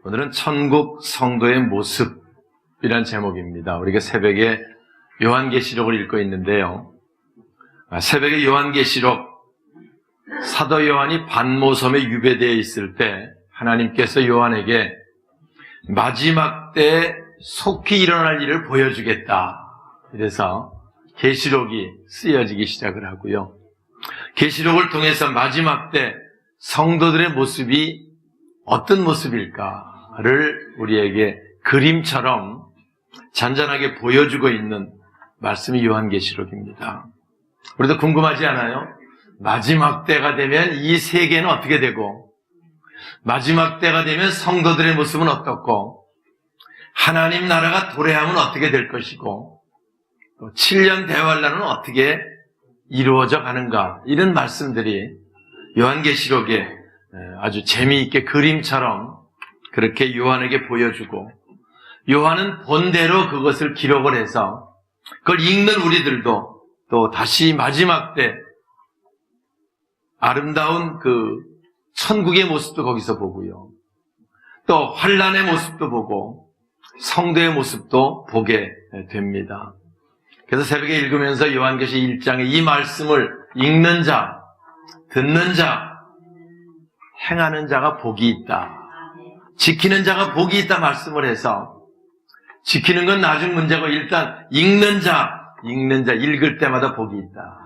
오늘은 천국 성도의 모습이란 제목입니다. 우리가 새벽에 요한계시록을 읽고 있는데요. 새벽에 요한계시록, 사도 요한이 반모섬에 유배되어 있을 때 하나님께서 요한에게 마지막 때에 속히 일어날 일을 보여주겠다. 이래서 계시록이 쓰여지기 시작을 하고요. 계시록을 통해서 마지막 때 성도들의 모습이 어떤 모습일까를 우리에게 그림처럼 잔잔하게 보여주고 있는 말씀이 요한계시록입니다. 우리도 궁금하지 않아요? 마지막 때가 되면 이 세계는 어떻게 되고, 마지막 때가 되면 성도들의 모습은 어떻고, 하나님 나라가 도래하면 어떻게 될 것이고, 또 7년 대환란은 어떻게 이루어져 가는가, 이런 말씀들이 요한계시록에 아주 재미있게 그림처럼 그렇게 요한에게 보여주고, 요한은 본대로 그것을 기록을 해서 그걸 읽는 우리들도 또 다시 마지막 때 아름다운 그 천국의 모습도 거기서 보고요, 또 환란의 모습도 보고 성도의 모습도 보게 됩니다. 그래서 새벽에 읽으면서 요한계시 1장에 이 말씀을 읽는 자, 듣는 자, 행하는 자가 복이 있다, 지키는 자가 복이 있다 말씀을 해서, 지키는 건 나중 문제고 일단 읽는 자, 읽을 때마다 복이 있다.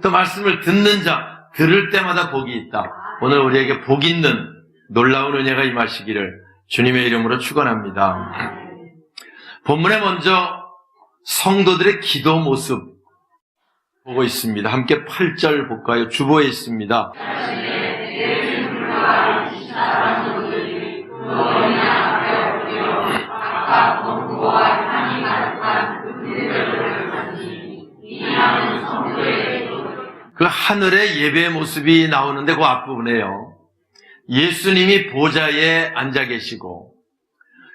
또 말씀을 듣는 자, 들을 때마다 복이 있다. 오늘 우리에게 복 있는 놀라운 은혜가 임하시기를 주님의 이름으로 축원합니다. 본문에 먼저 성도들의 기도 모습 보고 있습니다. 함께 8절 볼까요? 주보에 있습니다. 그 하늘의 예배의 모습이 나오는데 그 앞부분에요, 예수님이 보좌에 앉아 계시고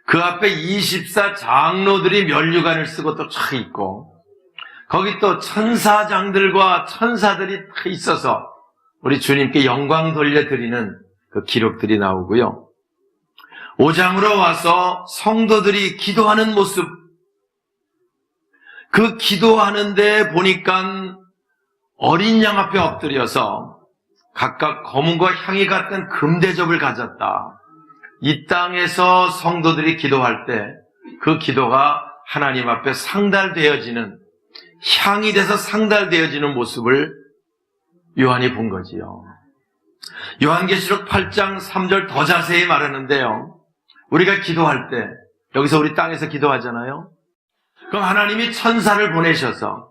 그 앞에 24 장로들이 면류관을 쓰고 또 쫙 있고, 거기 또 천사장들과 천사들이 다 있어서 우리 주님께 영광 돌려드리는 그 기록들이 나오고요. 5장으로 와서 성도들이 기도하는 모습, 그 기도하는데 보니까 어린 양 앞에 엎드려서 각각 검은과 향이 같은 금대접을 가졌다. 이 땅에서 성도들이 기도할 때 그 기도가 하나님 앞에 상달되어지는, 향이 돼서 상달되어지는 모습을 요한이 본 거지요. 요한계시록 8장 3절 더 자세히 말하는데요, 우리가 기도할 때, 여기서 우리 땅에서 기도하잖아요. 그럼 하나님이 천사를 보내셔서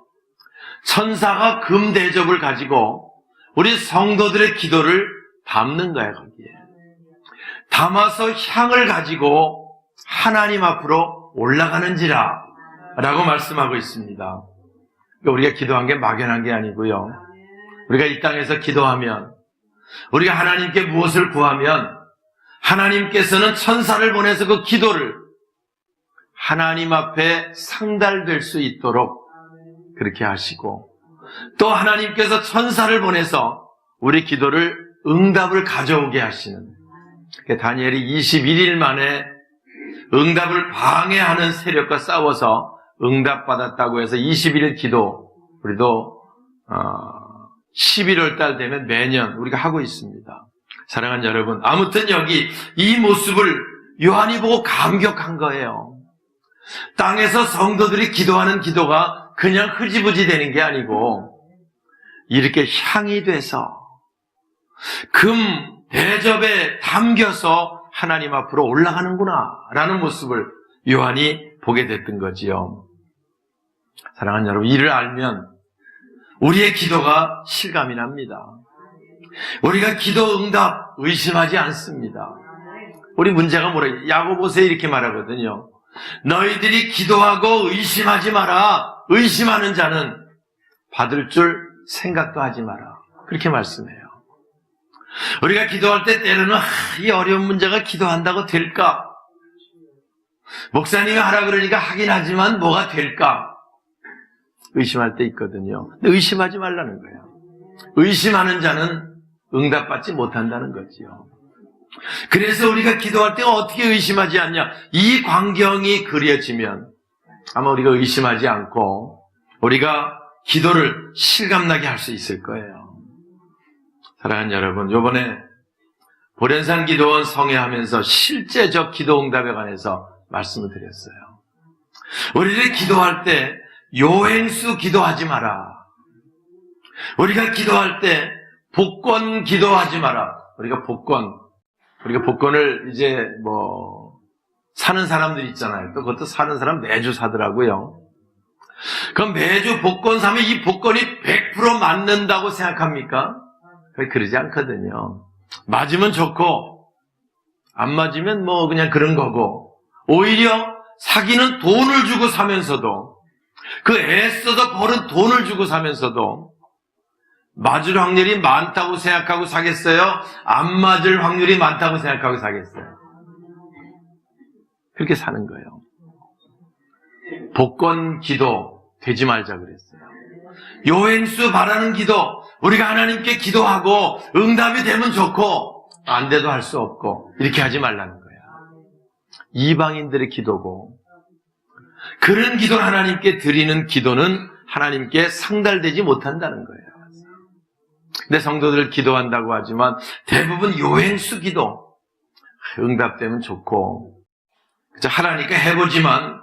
천사가 금대접을 가지고 우리 성도들의 기도를 담는 거야. 거기에 담아서 향을 가지고 하나님 앞으로 올라가는지라 라고 말씀하고 있습니다. 우리가 기도한 게 막연한 게 아니고요, 우리가 이 땅에서 기도하면, 우리가 하나님께 무엇을 구하면 하나님께서는 천사를 보내서 그 기도를 하나님 앞에 상달될 수 있도록 그렇게 하시고, 또 하나님께서 천사를 보내서 우리 기도를 응답을 가져오게 하시는, 다니엘이 21일 만에 응답을 방해하는 세력과 싸워서 응답받았다고 해서 21일 기도, 우리도 11월 달 되면 매년 우리가 하고 있습니다. 사랑하는 여러분, 아무튼 여기 이 모습을 요한이 보고 감격한 거예요. 땅에서 성도들이 기도하는 기도가 그냥 흐지부지 되는 게 아니고 이렇게 향이 돼서 금 대접에 담겨서 하나님 앞으로 올라가는구나 라는 모습을 요한이 보게 됐던 거지요. 사랑하는 여러분, 이를 알면 우리의 기도가 실감이 납니다. 우리가 기도 응답 의심하지 않습니다. 우리 문제가 뭐라, 야고보서에 이렇게 말하거든요. 너희들이 기도하고 의심하지 마라. 의심하는 자는 받을 줄 생각도 하지 마라. 그렇게 말씀해요. 우리가 기도할 때 때로는 이 어려운 문제가 기도한다고 될까? 목사님이 하라 그러니까 하긴 하지만 뭐가 될까? 의심할 때 있거든요. 근데 의심하지 말라는 거예요. 의심하는 자는 응답받지 못한다는 거지요. 그래서 우리가 기도할 때 어떻게 의심하지 않냐? 이 광경이 그려지면 아마 우리가 의심하지 않고 우리가 기도를 실감나게 할 수 있을 거예요. 사랑하는 여러분, 이번에 보련산 기도원 성회하면서 실제적 기도 응답에 관해서 말씀을 드렸어요. 우리들이 기도할 때 요행수 기도하지 마라. 우리가 기도할 때 복권 기도하지 마라. 우리가 복권을 이제 사는 사람들 있잖아요. 또 그것도 사는 사람 매주 사더라고요. 그럼 매주 복권 사면 이 복권이 100% 맞는다고 생각합니까? 그러지 않거든요. 맞으면 좋고 안 맞으면 그냥 그런 거고, 오히려 사기는 돈을 주고 사면서도, 그 애써서 벌은 돈을 주고 사면서도 맞을 확률이 많다고 생각하고 사겠어요? 안 맞을 확률이 많다고 생각하고 사겠어요? 그렇게 사는 거예요. 복권 기도 되지 말자 그랬어요. 요행수 바라는 기도, 우리가 하나님께 기도하고 응답이 되면 좋고 안 돼도 할 수 없고 이렇게 하지 말라는 거야. 이방인들의 기도고, 그런 기도를 하나님께 드리는 기도는 하나님께 상달되지 못한다는 거예요. 근데 성도들 기도한다고 하지만 대부분 요행수 기도, 응답되면 좋고 하라니까 해보지만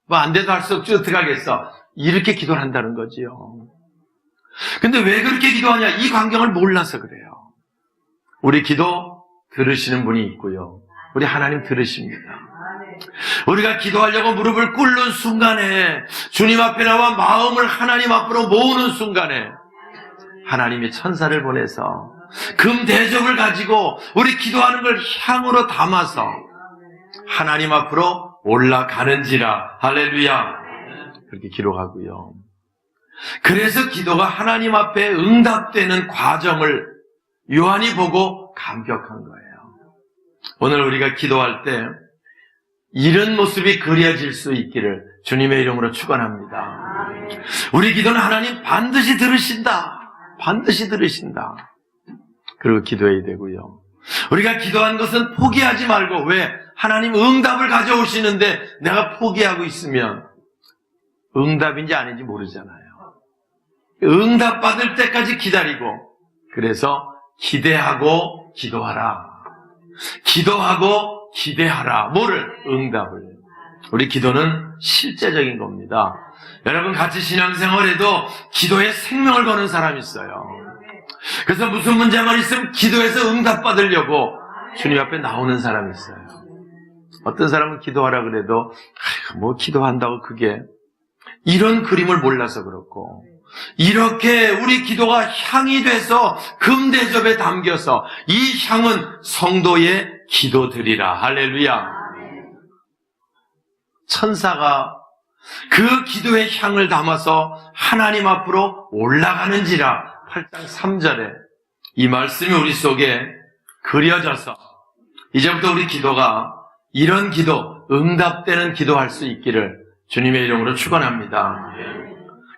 안 돼도 할 수 없지 어떡하겠어, 이렇게 기도를 한다는 거지요. 근데 왜 그렇게 기도하냐? 이 광경을 몰라서 그래요. 우리 기도 들으시는 분이 있고요, 우리 하나님 들으십니다. 우리가 기도하려고 무릎을 꿇는 순간에, 주님 앞에 나와 마음을 하나님 앞으로 모으는 순간에 하나님이 천사를 보내서 금 대접을 가지고 우리 기도하는 걸 향으로 담아서 하나님 앞으로 올라가는지라. 할렐루야. 그렇게 기록하고요. 그래서 기도가 하나님 앞에 응답되는 과정을 요한이 보고 감격한 거예요. 오늘 우리가 기도할 때 이런 모습이 그려질 수 있기를 주님의 이름으로 축원합니다. 우리 기도는 하나님 반드시 들으신다. 반드시 들으신다. 그리고 기도해야 되고요. 우리가 기도한 것은 포기하지 말고, 왜? 하나님 응답을 가져오시는데 내가 포기하고 있으면 응답인지 아닌지 모르잖아요. 응답 받을 때까지 기다리고, 그래서 기대하고 기도하라. 기도하고 기대하라. 뭐를? 응답을. 우리 기도는 실제적인 겁니다. 여러분, 같이 신앙생활에도 기도에 생명을 거는 사람이 있어요. 그래서 무슨 문제만 있으면 기도해서 응답받으려고 주님 앞에 나오는 사람이 있어요. 어떤 사람은 기도하라 그래도 기도한다고 그게, 이런 그림을 몰라서 그렇고, 이렇게 우리 기도가 향이 돼서 금대접에 담겨서 이 향은 성도의 기도들이라. 할렐루야. 천사가 그 기도의 향을 담아서 하나님 앞으로 올라가는지라. 8장 3절에 이 말씀이 우리 속에 그려져서 이제부터 우리 기도가 이런 기도, 응답되는 기도할 수 있기를 주님의 이름으로 축원합니다.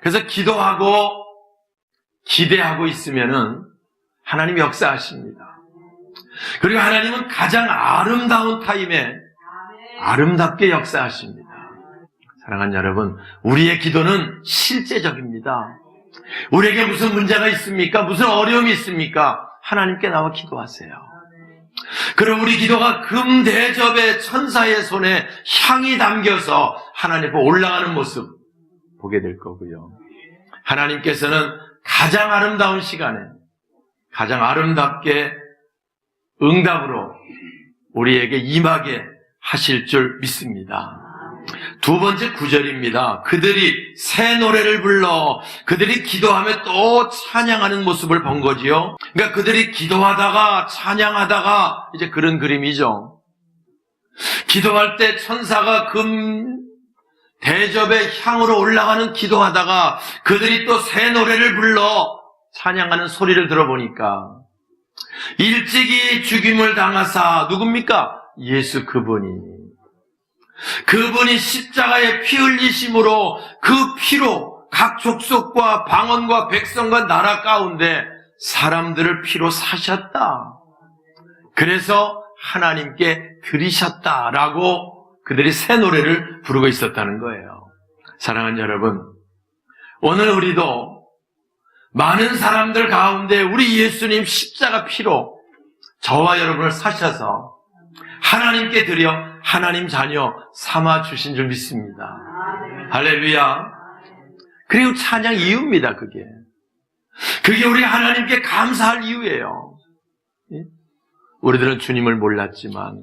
그래서 기도하고 기대하고 있으면은 하나님 역사하십니다. 그리고 하나님은 가장 아름다운 타임에 아름답게 역사하십니다. 사랑하는 여러분, 우리의 기도는 실제적입니다. 우리에게 무슨 문제가 있습니까? 무슨 어려움이 있습니까? 하나님께 나와 기도하세요. 그럼 우리 기도가 금대접의 천사의 손에 향이 담겨서 하나님 앞에 올라가는 모습 보게 될 거고요. 하나님께서는 가장 아름다운 시간에 가장 아름답게 응답으로 우리에게 임하게 하실 줄 믿습니다. 두 번째 구절입니다. 그들이 새 노래를 불러 그들이 기도하며 또 찬양하는 모습을 본 거지요. 그러니까 그들이 기도하다가 찬양하다가 이제 그런 그림이죠. 기도할 때 천사가 금 대접의 향으로 올라가는 기도하다가 그들이 또 새 노래를 불러 찬양하는 소리를 들어보니까 일찍이 죽임을 당하사 누굽니까? 예수 그분이 십자가에 피 흘리심으로 그 피로 각 족속과 방언과 백성과 나라 가운데 사람들을 피로 사셨다. 그래서 하나님께 드리셨다라고 그들이 새 노래를 부르고 있었다는 거예요. 사랑하는 여러분, 오늘 우리도 많은 사람들 가운데 우리 예수님 십자가 피로 저와 여러분을 사셔서 하나님께 드려 하나님 자녀 삼아 주신 줄 믿습니다. 할렐루야. 그리고 찬양 이유입니다. 그게 우리 하나님께 감사할 이유예요. 우리들은 주님을 몰랐지만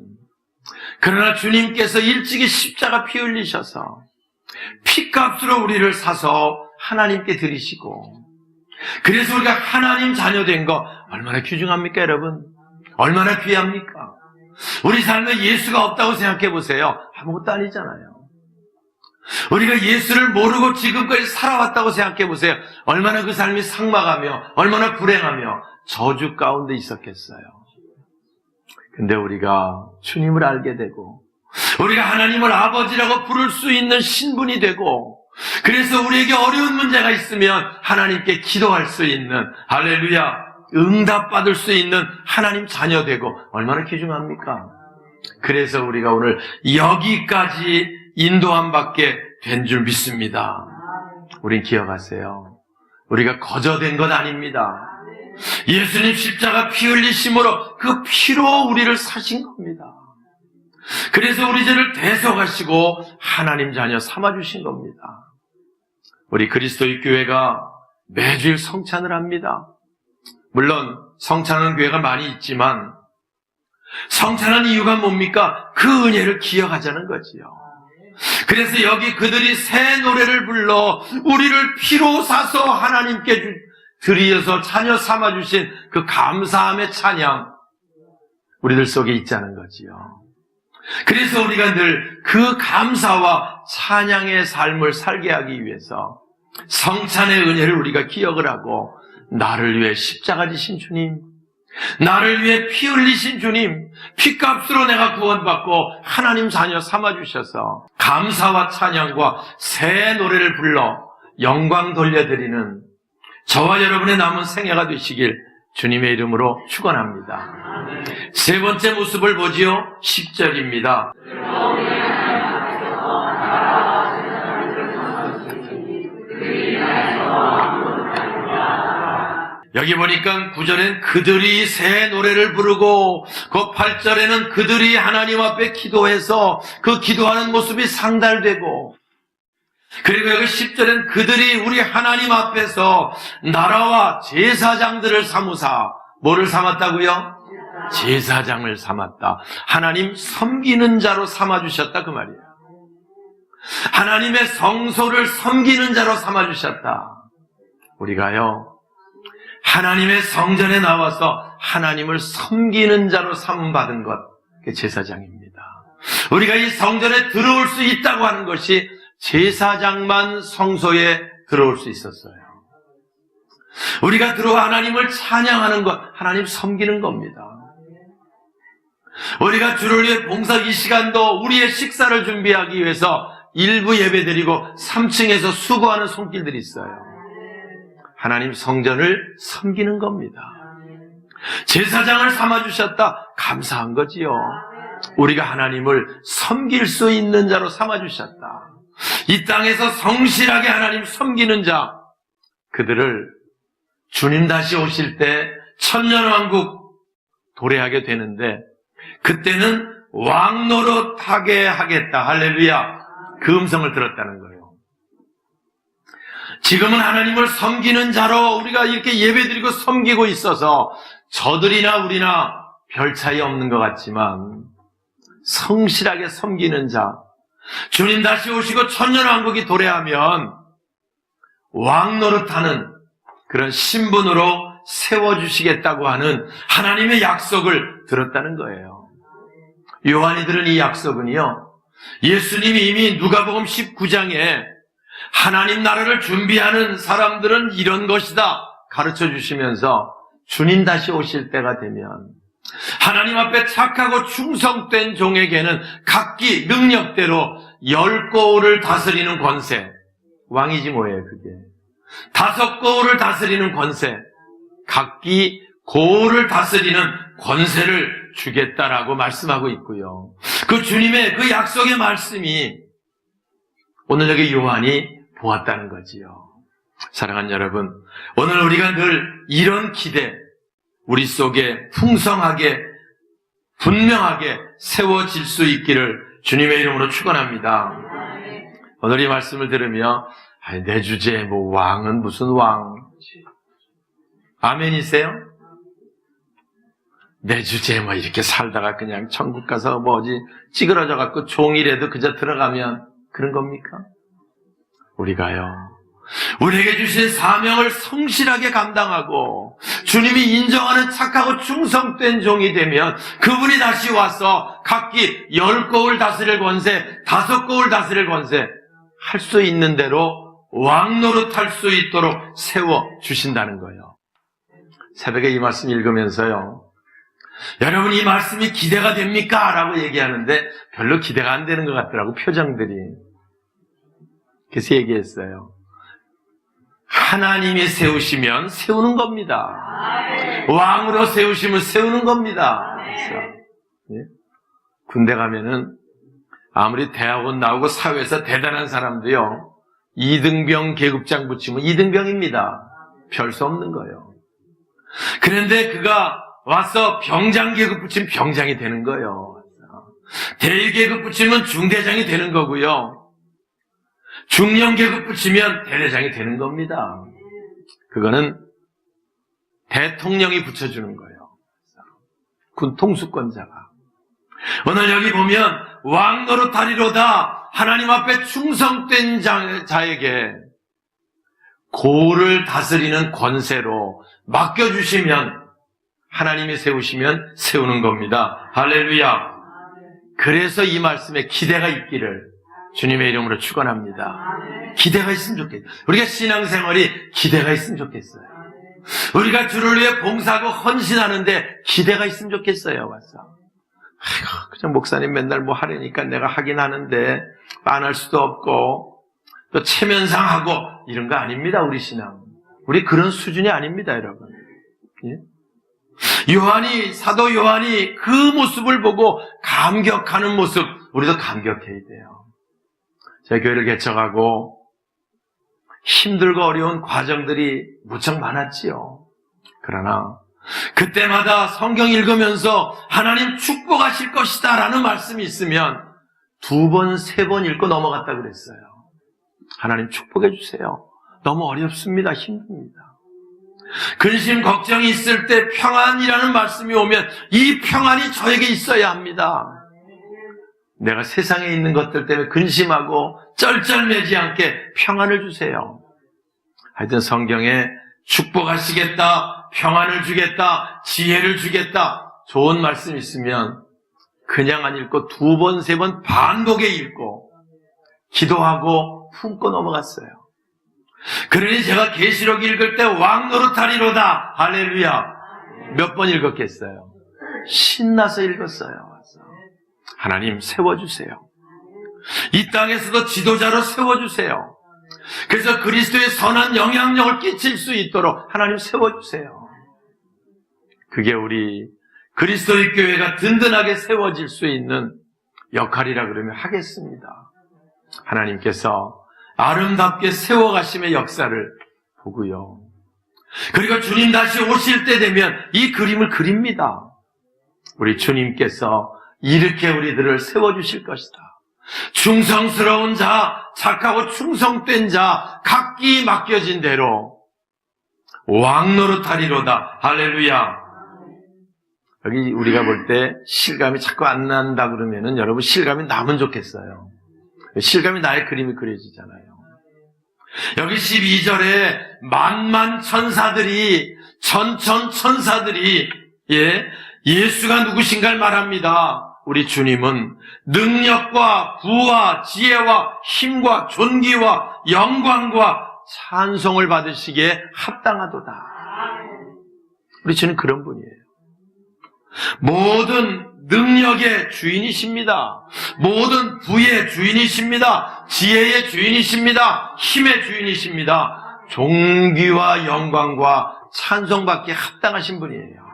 그러나 주님께서 일찍이 십자가 피 흘리셔서 피값으로 우리를 사서 하나님께 드리시고, 그래서 우리가 하나님 자녀 된 거 얼마나 귀중합니까, 여러분? 얼마나 귀합니까? 우리 삶에 예수가 없다고 생각해 보세요. 아무것도 아니잖아요. 우리가 예수를 모르고 지금까지 살아왔다고 생각해 보세요. 얼마나 그 삶이 삭막하며 얼마나 불행하며 저주 가운데 있었겠어요. 근데 우리가 주님을 알게 되고 우리가 하나님을 아버지라고 부를 수 있는 신분이 되고, 그래서 우리에게 어려운 문제가 있으면 하나님께 기도할 수 있는, 할렐루야, 응답받을 수 있는 하나님 자녀 되고 얼마나 귀중합니까? 그래서 우리가 오늘 여기까지 인도함 받게 된 줄 믿습니다. 우린 기억하세요. 우리가 거저된 것 아닙니다. 예수님 십자가 피 흘리심으로 그 피로 우리를 사신 겁니다. 그래서 우리 죄를 대속하시고 하나님 자녀 삼아주신 겁니다. 우리 그리스도의 교회가 매주일 성찬을 합니다. 물론 성찬하는 교회가 많이 있지만 성찬하는 이유가 뭡니까? 그 은혜를 기억하자는 거지요. 그래서 여기 그들이 새 노래를 불러 우리를 피로 사서 하나님께 드리어서 자녀 삼아주신 그 감사함의 찬양, 우리들 속에 있자는 거지요. 그래서 우리가 늘 그 감사와 찬양의 삶을 살게 하기 위해서 성찬의 은혜를 우리가 기억을 하고, 나를 위해 십자가 지신 주님, 나를 위해 피 흘리신 주님, 피값으로 내가 구원받고 하나님 자녀 삼아주셔서 감사와 찬양과 새 노래를 불러 영광 돌려드리는 저와 여러분의 남은 생애가 되시길 주님의 이름으로 축원합니다. 세 번째 모습을 보지요. 10절입니다. 여기 보니까 9절엔 그들이 새 노래를 부르고, 그 8절에는 그들이 하나님 앞에 기도해서 그 기도하는 모습이 상달되고, 그리고 여기 10절엔 그들이 우리 하나님 앞에서 나라와 제사장들을 삼으사, 뭐를 삼았다고요? 제사장을 삼았다. 하나님 섬기는 자로 삼아주셨다, 그 말이에요. 하나님의 성소를 섬기는 자로 삼아주셨다. 우리가요, 하나님의 성전에 나와서 하나님을 섬기는 자로 삼음받은 것, 그게 제사장입니다. 우리가 이 성전에 들어올 수 있다고 하는 것이 제사장만 성소에 들어올 수 있었어요. 우리가 들어와 하나님을 찬양하는 것, 하나님 섬기는 겁니다. 우리가 주를 위해 봉사 이 시간도 우리의 식사를 준비하기 위해서 일부 예배드리고 3층에서 수고하는 손길들이 있어요. 하나님 성전을 섬기는 겁니다. 제사장을 삼아주셨다. 감사한 거지요. 우리가 하나님을 섬길 수 있는 자로 삼아주셨다. 이 땅에서 성실하게 하나님 섬기는 자, 그들을 주님 다시 오실 때 천년왕국 도래하게 되는데, 그때는 왕노릇하게 하겠다. 할렐루야. 그 음성을 들었다는 거예요. 지금은 하나님을 섬기는 자로 우리가 이렇게 예배드리고 섬기고 있어서 저들이나 우리나 별 차이 없는 것 같지만, 성실하게 섬기는 자, 주님 다시 오시고 천년왕국이 도래하면 왕 노릇하는 그런 신분으로 세워주시겠다고 하는 하나님의 약속을 들었다는 거예요. 요한이 들은 이 약속은요, 예수님이 이미 누가복음 19장에 하나님 나라를 준비하는 사람들은 이런 것이다 가르쳐 주시면서 주님 다시 오실 때가 되면 하나님 앞에 착하고 충성된 종에게는 각기 능력대로 10고을을 다스리는 권세, 왕이지 뭐예요 그게. 5고을을 다스리는 권세, 각기 고을을 다스리는 권세를 주겠다라고 말씀하고 있고요. 그 주님의 그 약속의 말씀이 오늘 여기 요한이 보았다는 거지요. 사랑하는 여러분, 오늘 우리가 늘 이런 기대, 우리 속에 풍성하게 분명하게 세워질 수 있기를 주님의 이름으로 축원합니다. 오늘 이 말씀을 들으며 내 주제에 뭐 왕은 무슨 왕? 아멘이세요? 내 주제에 뭐 이렇게 살다가 그냥 천국 가서 뭐지 찌그러져 갖고 종이라도 그저 들어가면 그런 겁니까? 우리가요, 우리에게 주신 사명을 성실하게 감당하고 주님이 인정하는 착하고 충성된 종이 되면 그분이 다시 와서 각기 10고을 다스릴 권세, 5고을 다스릴 권세 할 수 있는 대로 왕노릇할 수 있도록 세워주신다는 거예요. 새벽에 이 말씀 읽으면서요, 여러분 이 말씀이 기대가 됩니까? 라고 얘기하는데 별로 기대가 안 되는 것 같더라고, 표정들이. 그래서 얘기했어요. 하나님이 세우시면 세우는 겁니다. 왕으로 세우시면 세우는 겁니다. 그래서, 예? 군대 가면은 아무리 대학원 나오고 사회에서 대단한 사람도요, 2등병 계급장 붙이면 2등병입니다. 별 수 없는 거예요. 그런데 그가 와서 병장 계급 붙이면 병장이 되는 거예요. 대위 계급 붙이면 중대장이 되는 거고요. 중령 계급 붙이면 대대장이 되는 겁니다. 그거는 대통령이 붙여주는 거예요. 군 통수권자가. 오늘 여기 보면 왕 노릇하리로다 하나님 앞에 충성된 자에게 고를 다스리는 권세로 맡겨주시면 하나님이 세우시면 세우는 겁니다. 할렐루야. 그래서 이 말씀에 기대가 있기를 주님의 이름으로 축원합니다. 기대가 있으면 좋겠어요. 우리가 신앙생활이 기대가 있으면 좋겠어요. 우리가 주를 위해 봉사하고 헌신하는데 기대가 있으면 좋겠어요. 와서 아이고, 그냥 목사님 맨날 뭐 하려니까 내가 하긴 하는데 안 할 수도 없고 또 체면상하고 이런 거 아닙니다. 우리 신앙, 우리 그런 수준이 아닙니다, 여러분. 예? 요한이, 사도 요한이 그 모습을 보고 감격하는 모습, 우리도 감격해야 돼요. 제가 교회를 개척하고 힘들고 어려운 과정들이 무척 많았지요. 그러나 그때마다 성경 읽으면서 하나님 축복하실 것이다 라는 말씀이 있으면 2번, 3번 읽고 넘어갔다 그랬어요. 하나님 축복해 주세요. 너무 어렵습니다. 힘듭니다. 근심, 걱정이 있을 때 평안이라는 말씀이 오면 이 평안이 저에게 있어야 합니다. 내가 세상에 있는 것들 때문에 근심하고 쩔쩔매지 않게 평안을 주세요. 하여튼 성경에 축복하시겠다, 평안을 주겠다, 지혜를 주겠다, 좋은 말씀 있으면 그냥 안 읽고 2번, 3번 반복에 읽고 기도하고 품고 넘어갔어요. 그러니 제가 계시록 읽을 때 왕 노릇하리로다, 할렐루야, 몇 번 읽었겠어요? 신나서 읽었어요. 하나님 세워주세요. 이 땅에서도 지도자로 세워주세요. 그래서 그리스도의 선한 영향력을 끼칠 수 있도록 하나님 세워주세요. 그게 우리 그리스도의 교회가 든든하게 세워질 수 있는 역할이라 그러면 하겠습니다. 하나님께서 아름답게 세워가심의 역사를 보고요. 그리고 주님 다시 오실 때 되면 이 그림을 그립니다. 우리 주님께서 이렇게 우리들을 세워주실 것이다. 충성스러운 자, 착하고 충성된 자, 각기 맡겨진 대로 왕 노릇하리로다. 할렐루야. 여기 우리가 볼 때 실감이 자꾸 안 난다 그러면은 여러분 실감이 나면 좋겠어요. 실감이 나의 그림이 그려지잖아요. 여기 12절에 만만 천사들이 천천천사들이 예수가 누구신가를 말합니다. 우리 주님은 능력과 부와 지혜와 힘과 존귀와 영광과 찬송을 받으시기에 합당하도다. 우리 주님 그런 분이에요. 모든 능력의 주인이십니다. 모든 부의 주인이십니다. 지혜의 주인이십니다. 힘의 주인이십니다. 존귀와 영광과 찬송받기에 합당하신 분이에요.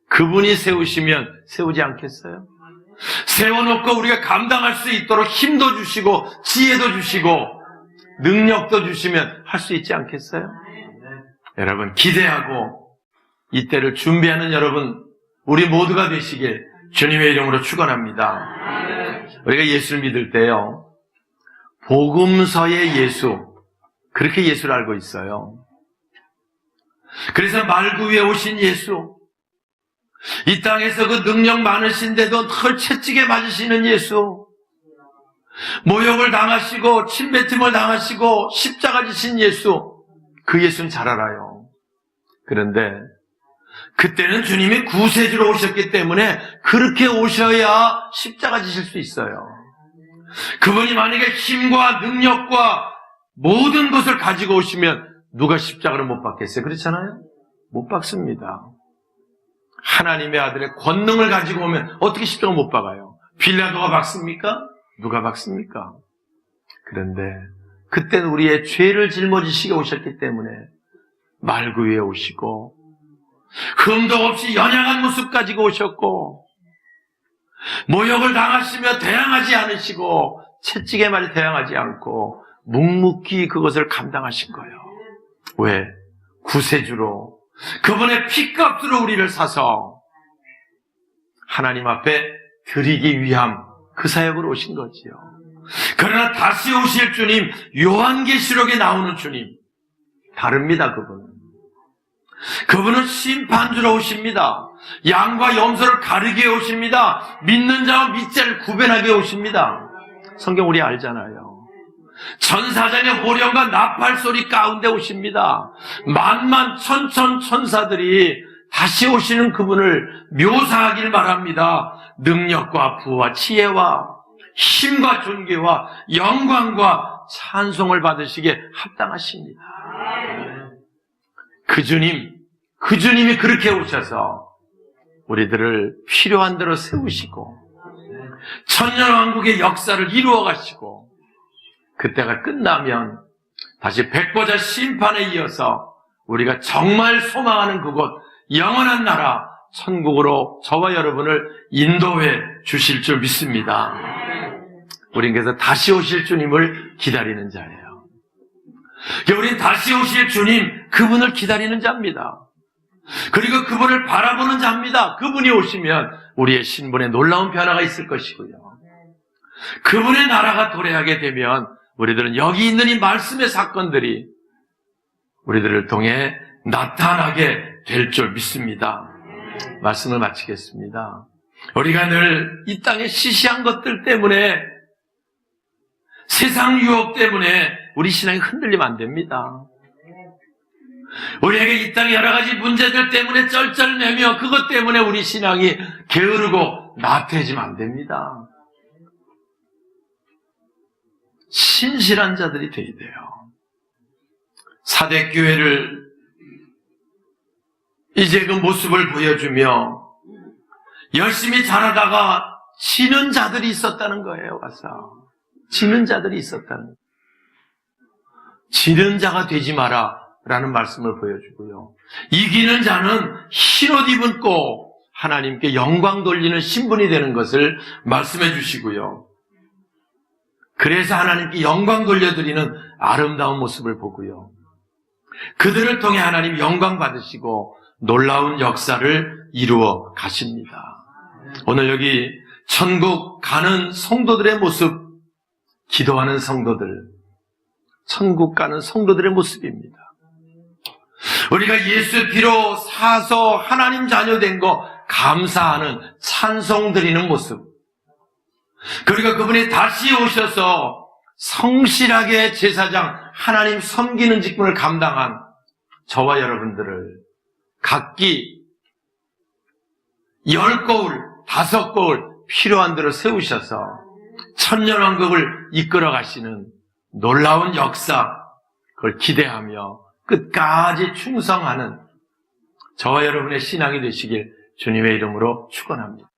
그분이 세우시면 세우지 않겠어요? 세워놓고 우리가 감당할 수 있도록 힘도 주시고 지혜도 주시고 능력도 주시면 할 수 있지 않겠어요? 여러분 기대하고 이때를 준비하는 여러분 우리 모두가 되시길 주님의 이름으로 축원합니다. 우리가 예수를 믿을 때요 복음서의 예수 그렇게 예수를 알고 있어요. 그래서 말구 위에 오신 예수 이 땅에서 그 능력 많으신데도 늘 채찍에 맞으시는 예수 모욕을 당하시고 침뱉음을 당하시고 십자가 지신 예수 그 예수는 잘 알아요. 그런데 그때는 주님이 구세주로 오셨기 때문에 그렇게 오셔야 십자가 지실 수 있어요. 그분이 만약에 힘과 능력과 모든 것을 가지고 오시면 누가 십자가를 못 박겠어요? 그렇잖아요? 못 박습니다. 하나님의 아들의 권능을 가지고 오면 어떻게 십자가 못 박아요? 빌라도가 박습니까? 누가 박습니까? 그런데 그때는 우리의 죄를 짊어지시게 오셨기 때문에 말구 위에 오시고 흠도 없이 연약한 모습 가지고 오셨고 모욕을 당하시며 대항하지 않으시고 채찍에 말이 대항하지 않고 묵묵히 그것을 감당하신 거예요. 왜? 구세주로 그분의 피값으로 우리를 사서 하나님 앞에 드리기 위함 그 사역으로 오신 거지요. 그러나 다시 오실 주님 요한계시록에 나오는 주님 다릅니다. 그분은 심판주로 오십니다. 양과 염소를 가르게 오십니다. 믿는 자와 믿지 않을 구별하게 오십니다. 성경 우리 알잖아요. 천사장의 호령과 나팔 소리 가운데 오십니다. 만만 천천천사들이 다시 오시는 그분을 묘사하길 바랍니다. 능력과 부와 지혜와 힘과 존귀와 영광과 찬송을 받으시기에 합당하십니다. 그 주님이 그렇게 오셔서 우리들을 필요한 대로 세우시고 천년왕국의 역사를 이루어 가시고 그때가 끝나면 다시 백보자 심판에 이어서 우리가 정말 소망하는 그곳 영원한 나라 천국으로 저와 여러분을 인도해 주실 줄 믿습니다. 우린 그래서 다시 오실 주님을 기다리는 자예요. 우린 다시 오실 주님 그분을 기다리는 자입니다. 그리고 그분을 바라보는 자입니다. 그분이 오시면 우리의 신분에 놀라운 변화가 있을 것이고요. 그분의 나라가 도래하게 되면 우리들은 여기 있는 이 말씀의 사건들이 우리들을 통해 나타나게 될 줄 믿습니다. 말씀을 마치겠습니다. 우리가 늘 이 땅의 시시한 것들 때문에 세상 유혹 때문에 우리 신앙이 흔들리면 안 됩니다. 우리에게 이 땅의 여러 가지 문제들 때문에 쩔쩔매며 그것 때문에 우리 신앙이 게으르고 나태해지면 안 됩니다. 신실한 자들이 되어야 돼요. 사대교회를 이제 그 모습을 보여주며 열심히 잘하다가 지는 자들이 있었다는 거예요. 와서 지는 자들이 있었다는 거예요. 지는 자가 되지 마라 라는 말씀을 보여주고요. 이기는 자는 흰옷 입고 하나님께 영광 돌리는 신분이 되는 것을 말씀해 주시고요. 그래서 하나님께 영광 돌려드리는 아름다운 모습을 보고요. 그들을 통해 하나님 영광 받으시고 놀라운 역사를 이루어 가십니다. 오늘 여기 천국 가는 성도들의 모습, 기도하는 성도들, 천국 가는 성도들의 모습입니다. 우리가 예수 피로 사서 하나님 자녀 된 거 감사하는 찬송 드리는 모습, 그리고 그분이 다시 오셔서 성실하게 제사장 하나님 섬기는 직분을 감당한 저와 여러분들을 각기 10거울, 5거울 필요한 대로 세우셔서 천년왕국을 이끌어 가시는 놀라운 역사, 그걸 기대하며 끝까지 충성하는 저와 여러분의 신앙이 되시길 주님의 이름으로 축원합니다.